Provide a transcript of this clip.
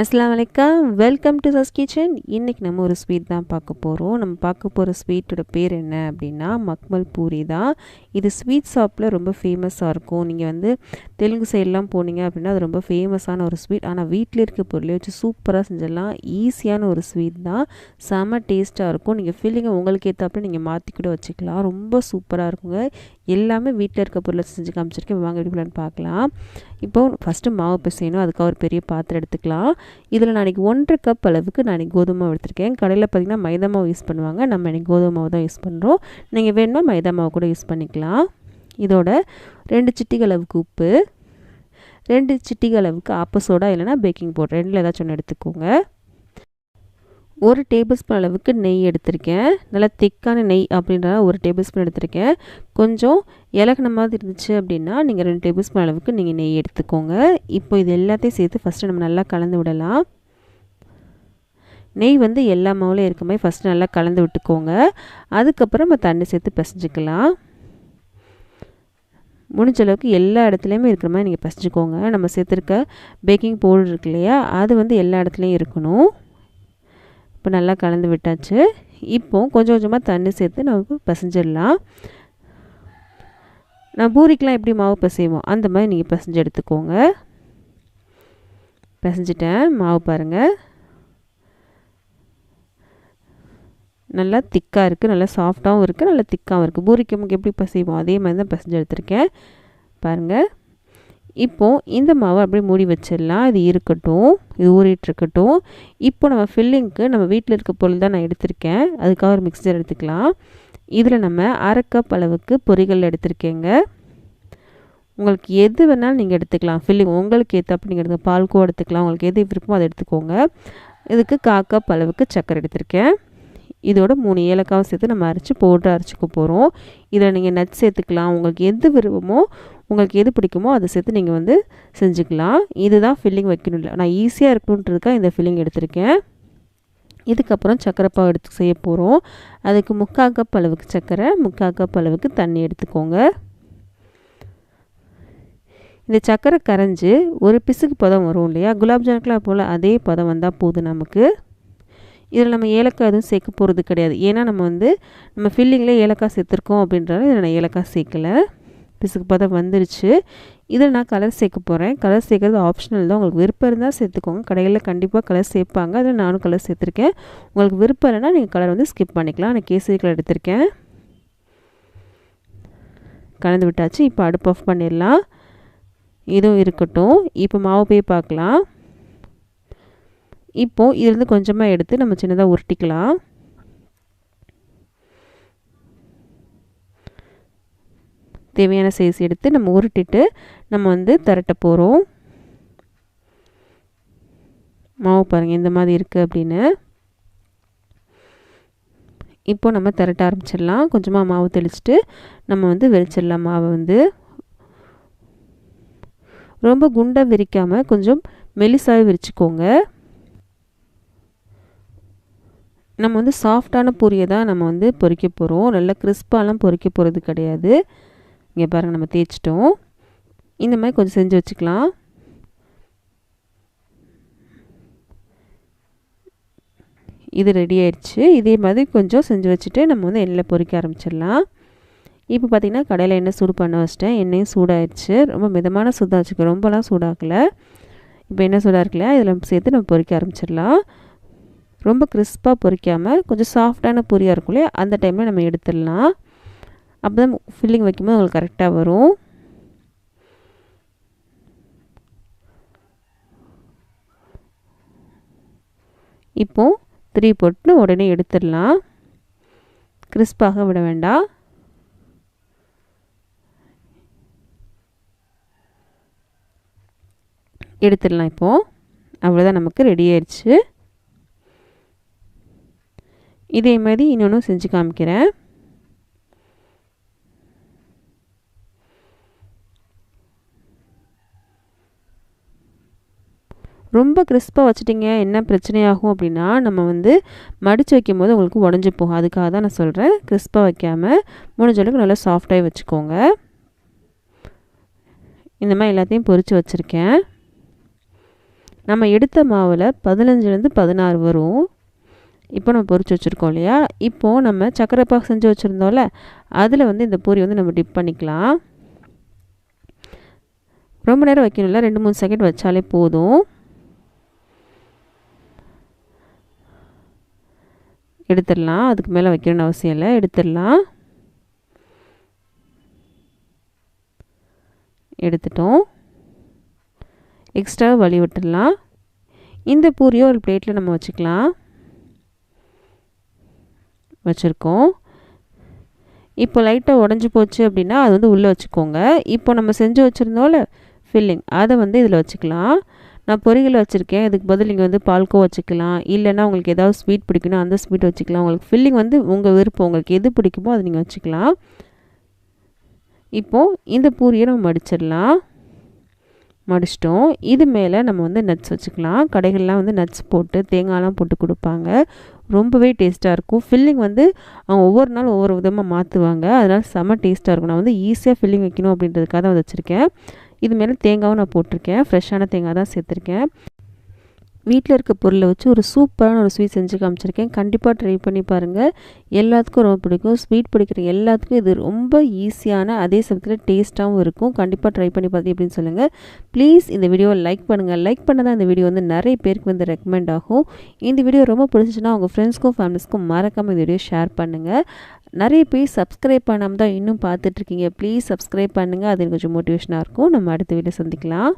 அஸ்ஸலாமு அலைக்கும். Welcome to சஸ் கிச்சன். இன்றைக்கி நம்ம ஒரு ஸ்வீட் தான் பார்க்க போகிறோம். நம்ம பார்க்க போகிற ஸ்வீட்டோட பேர் என்ன அப்படின்னா மக்மல் பூரி தான். இது ஸ்வீட் ஷாப்பில் ரொம்ப ஃபேமஸாக இருக்கும். நீங்கள் வந்து தெலுங்கு சைட்லாம் போனீங்க அப்படின்னா அது ரொம்ப ஃபேமஸான ஒரு ஸ்வீட். ஆனால் வீட்டில் இருக்க பொருளை வச்சு சூப்பராக செஞ்சிடலாம். ஈஸியான ஒரு ஸ்வீட் தான். செம்ம டேஸ்ட்டாக இருக்கும். நீங்கள் ஃபீலிங்கை உங்களுக்கு ஏற்றாப்புல நீங்கள் மாற்றி கூட வச்சுக்கலாம். ரொம்ப சூப்பராக இருக்குங்க. எல்லாமே வீட்டில் இருக்க பொருளை செஞ்சு காமிச்சிருக்கேன். வாங்க எப்படி பிளான் பார்க்கலாம். இப்போது ஃபஸ்ட்டு மாவு பிசையணும். அதுக்காக ஒரு பெரிய பாத்திரம் எடுத்துக்கலாம். இதில் நான் இன்றைக்கி 1.5 கப் அளவுக்கு நான் இன்றைக்கி கோதுமை மாவு எடுத்திருக்கேன். கடையில் பார்த்திங்கன்னா மைதா மாவு யூஸ் பண்ணுவாங்க. நம்ம இன்றைக்கி கோதுமை மாவு தான் யூஸ் பண்ணுறோம். நீங்கள் வேணுமா மைதா மாவு கூட யூஸ் பண்ணிக்கலாம். இதோட 2 சிட்டிகை அளவுக்கு உப்பு, 2 சிட்டிகை அளவுக்கு ஆப்ப சோடா இல்லைனா பேக்கிங் பவுடர், ரெண்டில் ஏதாச்சும் ஒன்று எடுத்துக்கோங்க. 1 டேபிள் ஸ்பூன் அளவுக்கு நெய் எடுத்திருக்கேன். நல்லா திக்கான நெய் அப்படின்றத 1 டேபிள் ஸ்பூன் எடுத்திருக்கேன். கொஞ்சம் இலகுன மாதிரி இருந்துச்சு அப்படின்னா நீங்கள் 2 டேபிள் ஸ்பூன் அளவுக்கு நீங்கள் நெய் எடுத்துக்கோங்க. இப்போ இது எல்லாத்தையும் சேர்த்து ஃபஸ்ட்டு நம்ம நல்லா கலந்து விடலாம். நெய் வந்து எல்லா மாவுலையும் இருக்க மாதிரி ஃபஸ்ட்டு நல்லா கலந்து விட்டுக்கோங்க. அதுக்கப்புறம் நம்ம தண்ணி சேர்த்து பிசைஞ்சிக்கலாம். முடிஞ்ச அளவுக்கு எல்லா இடத்துலையுமே இருக்கிற மாதிரி நீங்கள் பிசைஞ்சிக்கோங்க. நம்ம சேர்த்துருக்க பேக்கிங் பவுடர் இருக்கு இல்லையா, அது வந்து எல்லா இடத்துலையும் இருக்கணும். இப்போ நல்லா கலந்து விட்டாச்சு. இப்போது கொஞ்சம் கொஞ்சமாக தண்ணி சேர்த்து நம்ம பிசைஞ்சிடலாம். நான் பூரிக்கெலாம் எப்படி மாவு பிசைவோம் அந்த மாதிரி நீங்கள் பிசைஞ்சு எடுத்துக்கோங்க. பிசைஞ்சிட்டேன். மாவு பாருங்கள் நல்லா திக்காக இருக்குது, நல்லா சாஃப்டாகவும் இருக்குது, நல்லா திக்காகவும் இருக்குது. பூரிக்கு நமக்கு எப்படி பிசைவோம் அதே மாதிரி தான் பிசைஞ்சு எடுத்திருக்கேன் பாருங்கள். இப்போது இந்த மாவை அப்படியே மூடி வச்சிடலாம். இது இருக்கட்டும், இது ஊறிட்டுருக்கட்டும். இப்போ நம்ம ஃபில்லிங்க்கு நம்ம வீட்டில் இருக்க பொருள் தான் நான் எடுத்திருக்கேன். அதுக்காக ஒரு மிக்சர் எடுத்துக்கலாம். இதில் நம்ம 1/2 கப் அளவுக்கு பொரிகள் எடுத்திருக்கேங்க. உங்களுக்கு எது வேணாலும் நீங்கள் எடுத்துக்கலாம். ஃபில்லிங் உங்களுக்கு ஏற்றாப்புல நீங்கள் எடுத்துக்கலாம். பால்கோவா எடுத்துக்கலாம். உங்களுக்கு எது விருப்பமோ அதை எடுத்துக்கோங்க. இதுக்கு 1/4 கப் அளவுக்கு சர்க்கரை எடுத்திருக்கேன். இதோட 3 ஏலக்காவும் சேர்த்து நம்ம பவுடர் அரைச்சிக்க போகிறோம். இதில் நீங்கள் நட்ஸ் சேர்த்துக்கலாம். உங்களுக்கு எது விருப்பமோ, உங்களுக்கு எது பிடிக்குமோ அதை சேர்த்து நீங்கள் வந்து செஞ்சுக்கலாம். இதுதான் ஃபில்லிங் வைக்கணும். இல்லை நான் ஈஸியாக இருக்கணுன்றதுக்காக இந்த ஃபில்லிங் எடுத்திருக்கேன். இதுக்கப்புறம் சர்க்கரை பாவு எடுத்து செய்ய போகிறோம். அதுக்கு 3/4 கப் அளவுக்கு சர்க்கரை, 3/4 கப் அளவுக்கு தண்ணி எடுத்துக்கோங்க. இந்த சர்க்கரை கரைஞ்சி ஒரு பிசுக்கு பதம் வரும் இல்லையா, குலாப் ஜாமுன்லாம் போல் அதே பதம் வந்தால் போதும் நமக்கு. இதில் நம்ம ஏலக்காய் எதுவும் சேர்க்க போகிறது கிடையாது. ஏன்னா நம்ம ஃபில்லிங்கில் ஏலக்காய் சேர்த்துருக்கோம் அப்படின்றத இதில் நான் ஏலக்காய் சேர்க்கலை. பிசுக்கு பதம் வந்துருச்சு. இதில் நான் கலர் சேர்க்க போகிறேன். கலர் சேர்க்குறது ஆப்ஷனல் தான். உங்களுக்கு விருப்பம் இருந்தால் சேர்த்துக்கோங்க. கடையில் கண்டிப்பாக கலர் சேர்ப்பாங்க. அதில் நானும் கலர் சேர்த்துருக்கேன். உங்களுக்கு விருப்பம் இல்லைன்னா நீங்கள் கலர் வந்து ஸ்கிப் பண்ணிக்கலாம். நான் கேசரி கலர் எடுத்திருக்கேன். கலந்து விட்டாச்சு. இப்போ அடுப்பு ஆஃப் பண்ணிடலாம். இதுவும் இருக்கட்டும். இப்போ மாவு போய் பார்க்கலாம். இப்போது இதிலிருந்து கொஞ்சமாக எடுத்து நம்ம சின்னதாக உருட்டிக்கலாம். தேவையான சைஸ் எடுத்து நம்ம உருட்டிட்டு நம்ம வந்து திரட்ட போகிறோம். மாவு பாருங்கள் இந்த மாதிரி இருக்குது அப்படின்னு. இப்போ நம்ம திரட்ட ஆரம்பிச்சிடலாம். கொஞ்சமாக மாவு தெளிச்சுட்டு நம்ம வந்து விரிச்சிடலாம். மாவை வந்து ரொம்ப குண்டாக விரிக்காமல் கொஞ்சம் மெலிசாக விரிச்சுக்கோங்க. நம்ம வந்து சாஃப்டான பூரியை தான் நம்ம வந்து பொரிக்க போகிறோம். நல்லா கிறிஸ்பாலாம் பொரிக்க போகிறது கிடையாது. இங்கே பாருங்கள் நம்ம தேய்ச்சிட்டோம். இந்த மாதிரி கொஞ்சம் செஞ்சு வச்சுக்கலாம். இது ரெடி ஆயிடுச்சு. இதே மாதிரி கொஞ்சம் செஞ்சு வச்சுட்டு நம்ம வந்து எண்ணெயில் பொரிக்க ஆரம்பிச்சிடலாம். இப்போ பார்த்திங்கன்னா கடையில் எண்ணெய் சூடு பண்ண வச்சிட்டேன். எண்ணெயும் சூடாகிடுச்சு. ரொம்ப மிதமான சூடாக வச்சுக்கோ, ரொம்பலாம் சூடாக்கலை. இப்போ எண்ணெய் சூடாக இருக்குல்ல, இதில் சேர்த்து நம்ம பொரிக்க ஆரம்பிச்சிடலாம். ரொம்ப கிறிஸ்பாக பொரிக்காமல் கொஞ்சம் சாஃப்டான பூரியாக இருக்கும் இல்லையா, அந்த டைமில் நம்ம எடுத்துடலாம். அப்போ தான் ஃபில்லிங் வைக்கும்போது உங்களுக்கு கரெக்டாக வரும். இப்போது 3 போட்டு உடனே எடுத்துடலாம். கிறிஸ்பாக விட வேண்டாம். எடுத்துடலாம். இப்போது அவ்வளோதான், நமக்கு ரெடி ஆயிடுச்சு. இதே மாதிரி இன்னொன்று செஞ்சு காமிக்கிறேன். ரொம்ப கிறிஸ்பாக வச்சுட்டிங்க என்ன பிரச்சனையாகும் அப்படின்னா, நம்ம வந்து மடித்து வைக்கும் போது உங்களுக்கு உடஞ்சி போகும். அதுக்காக தான் நான் சொல்கிறேன். கிறிஸ்பாக வைக்காமல் முடிஞ்ச அளவுக்கு நல்லா சாஃப்டாகி வச்சுக்கோங்க. இந்த மாதிரி எல்லாத்தையும் பொரித்து வச்சுருக்கேன். நம்ம எடுத்த மாவில் 15லேருந்து 16 வரும். இப்போ நம்ம பொரிச்சு வச்சுருக்கோம் இல்லையா, இப்போது நம்ம சக்கரை பாகு செஞ்சு வச்சுருந்தோம்ல, அதில் வந்து இந்த பூரி வந்து நம்ம டிப் பண்ணிக்கலாம். ரொம்ப நேரம் வைக்கணும்ல, 2-3 செகண்ட் வச்சாலே போதும். எடுத்துடலாம், அதுக்கு மேலே வைக்கணும்னு அவசியம் இல்லை, எடுத்துடலாம். எடுத்துட்டோம். எக்ஸ்ட்ரா வலி விட்டுடலாம். இந்த பூரியை ஒரு பிளேட்டில் நம்ம வச்சுக்கலாம். வச்சுருக்கோம். இப்போ லைட்டாக உடஞ்சி போச்சு அப்படின்னா அது வந்து உள்ளே வச்சுக்கோங்க. இப்போ நம்ம செஞ்சு வச்சுருந்தோம்ல ஃபில்லிங், அதை வந்து இதில் வச்சுக்கலாம். நான் பொரியல் வச்சுருக்கேன், இதுக்கு பதில் நீங்கள் வந்து பால்கோ வச்சுக்கலாம். இல்லைன்னா உங்களுக்கு ஏதாவது ஸ்வீட் பிடிக்குன்னா அந்த ஸ்வீட் வச்சுக்கலாம். உங்களுக்கு ஃபில்லிங் வந்து உங்கள் விருப்பம், உங்களுக்கு எது பிடிக்குமோ அதை நீங்கள் வச்சுக்கலாம். இப்போது இந்த பூரியை நம்ம மடிச்சிடலாம். மடிச்சிட்டோம். இது மேலே நம்ம வந்து நட்ஸ் வச்சுக்கலாம். கடைகள்லாம் வந்து நட்ஸ் போட்டு தேங்காய்லாம் போட்டு கொடுப்பாங்க. ரொம்பவே டேஸ்ட்டாக இருக்கும். ஃபில்லிங் வந்து அவங்க ஒவ்வொரு நாள் ஒவ்வொரு விதமாக மாற்றுவாங்க. அதனால் செம்ம டேஸ்ட்டாக இருக்கும். நான் வந்து ஈஸியாக ஃபில்லிங் வைக்கணும் அப்படின்றதுக்காக தான் வச்சுருக்கேன். இது மேலே தேங்காவும் நான் போட்டிருக்கேன். ஃப்ரெஷ்ஷான தேங்காய் தான் சேர்த்துருக்கேன். வீட்டில் இருக்க பொருளை வச்சு ஒரு சூப்பரான ஒரு ஸ்வீட் செஞ்சு காமிச்சிருக்கேன். கண்டிப்பாக ட்ரை பண்ணி பாருங்கள். எல்லாத்துக்கும் ரொம்ப பிடிக்கும். ஸ்வீட் பிடிக்கிற எல்லாத்துக்கும் இது ரொம்ப ஈஸியான, அதே சமயத்தில் டேஸ்ட்டாகவும் இருக்கும். கண்டிப்பாக ட்ரை பண்ணி பார்த்து எப்படின்னு சொல்லுங்கள். ப்ளீஸ் இந்த வீடியோவை லைக் பண்ணுங்கள். லைக் பண்ண தான் இந்த வீடியோ வந்து நிறைய பேருக்கு வந்து ரெக்கமெண்ட் ஆகும். இந்த வீடியோ ரொம்ப பிடிச்சிச்சுன்னா உங்கள் ஃப்ரெண்ட்ஸ்க்கும் ஃபேமிலிஸ்க்கும் மறக்காமல் இந்த வீடியோ ஷேர் பண்ணுங்கள். நிறைய பேர் சப்ஸ்கிரைப் பண்ணாமல் தான் இன்னும் பார்த்துட்ருக்கீங்க. ப்ளீஸ் சப்ஸ்கிரைப் பண்ணுங்கள். அது கொஞ்சம் மோட்டிவேஷனாக இருக்கும். நம்ம அடுத்த வீடியோ சந்திக்கலாம்.